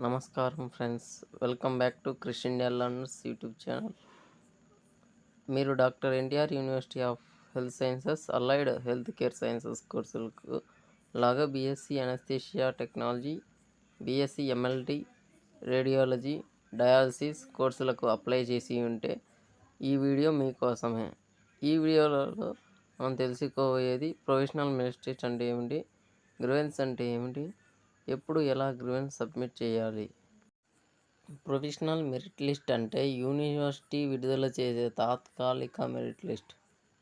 నమస్కారం friends, welcome back to Krish India learners YouTube channel. మీరు doctor NTR university of health sciences allied health care sciences కోర్సులకు లాగా BSc anaesthesia technology, BSc MLT, radiology, dialysis కోర్సులకు apply చేసి ఉంటే ఈ video మీకోసమే. ఈ వీడియోలో మనం తెలుసుకోబోయేది ప్రొవిజనల్ మెరిట్ లిస్ట్ అంటే ఏమిటి, గ్రీవెన్స్ అంటే ఏమిటి, ఎప్పుడు ఎలా గ్రీవెన్స్ సబ్మిట్ చేయాలి. ప్రొవిజనల్ మెరిట్ లిస్ట్ అంటే యూనివర్సిటీ విడుదల చేసే తాత్కాలిక మెరిట్ లిస్ట్.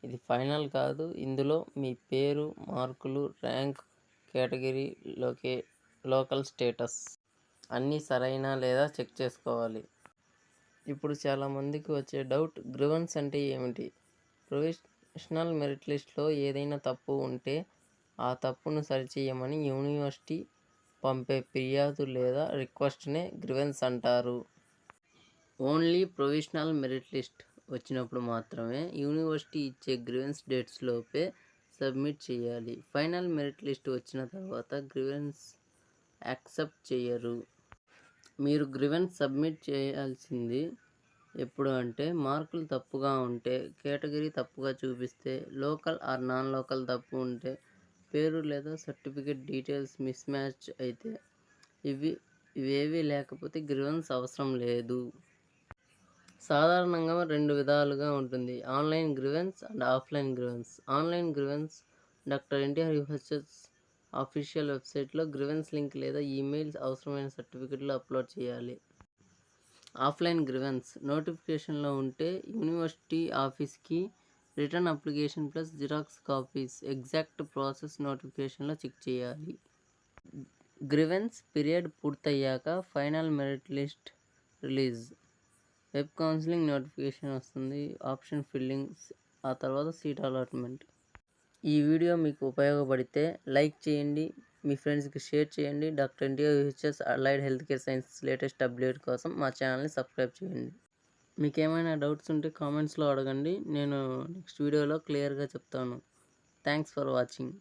ఇది ఫైనల్ కాదు. ఇందులో మీ పేరు, మార్కులు, ర్యాంక్, కేటగిరీ, లోకల్ స్టేటస్ అన్నీ సరైన లేదా చెక్ చేసుకోవాలి. ఇప్పుడు చాలామందికి వచ్చే డౌట్, గ్రీవెన్స్ అంటే ఏమిటి? ప్రొవిజనల్ మెరిట్ లిస్ట్లో ఏదైనా తప్పు ఉంటే ఆ తప్పును సరిచేయమని యూనివర్సిటీ పంపే ఫిర్యాదు లేదా రిక్వెస్ట్నే గ్రీవెన్స్ అంటారు. ఓన్లీ ప్రొవిజనల్ మెరిట్ లిస్ట్ వచ్చినప్పుడు మాత్రమే యూనివర్సిటీ ఇచ్చే గ్రీవెన్స్ డేట్స్ లోపే సబ్మిట్ చేయాలి. ఫైనల్ మెరిట్ లిస్ట్ వచ్చిన తర్వాత గ్రీవెన్స్ యాక్సెప్ట్ చేయరు. మీరు గ్రీవెన్స్ సబ్మిట్ చేయాల్సింది ఎప్పుడు అంటే, మార్కులు తప్పుగా ఉంటే, కేటగిరీ తప్పుగా చూపిస్తే, లోకల్ ఆర్ నాన్ లోకల్ తప్పు ఉంటే, పేరు లేదా సర్టిఫికేట్ డీటెయిల్స్ మిస్ మ్యాచ్ అయితే, ఇవేవీ లేకపోతే గ్రీవెన్స్ అవసరం లేదు. సాధారణంగా 2 విధాలుగా ఉంటుంది: online grievance and offline grievance. Online grievance doctor NTR UHS official వెబ్సైట్లో గ్రీవెన్స్ లింక్ లేదా ఈమెయిల్స్ అవసరమైన సర్టిఫికెట్లు అప్లోడ్ చేయాలి. ఆఫ్లైన్ గ్రీవెన్స్ నోటిఫికేషన్లో ఉంటే యూనివర్సిటీ ఆఫీస్కి return application plus xerox copies exact process నోటిఫికేషన్లో చెక్ చేయాలి. గ్రీవెన్స్ పీరియడ్ పూర్తయ్యాక final merit list release, web counselling notification వస్తుంది, ఆప్షన్ ఫిల్లింగ్స్, ఆ తర్వాత సీట్ అలాట్మెంట్. ఈ వీడియో మీకు ఉపయోగపడితే లైక్ చేయండి, మీ ఫ్రెండ్స్కి షేర్ చేయండి. Doctor NTR UHS allied health care sciences latest update కోసం మా ఛానల్ని సబ్స్క్రైబ్ చేయండి. మీకు ఏమైనా డౌట్స్ ఉంటే కామెంట్స్లో అడగండి, నేను నెక్స్ట్ వీడియోలో క్లియర్గా చెప్తాను. Thanks for watching.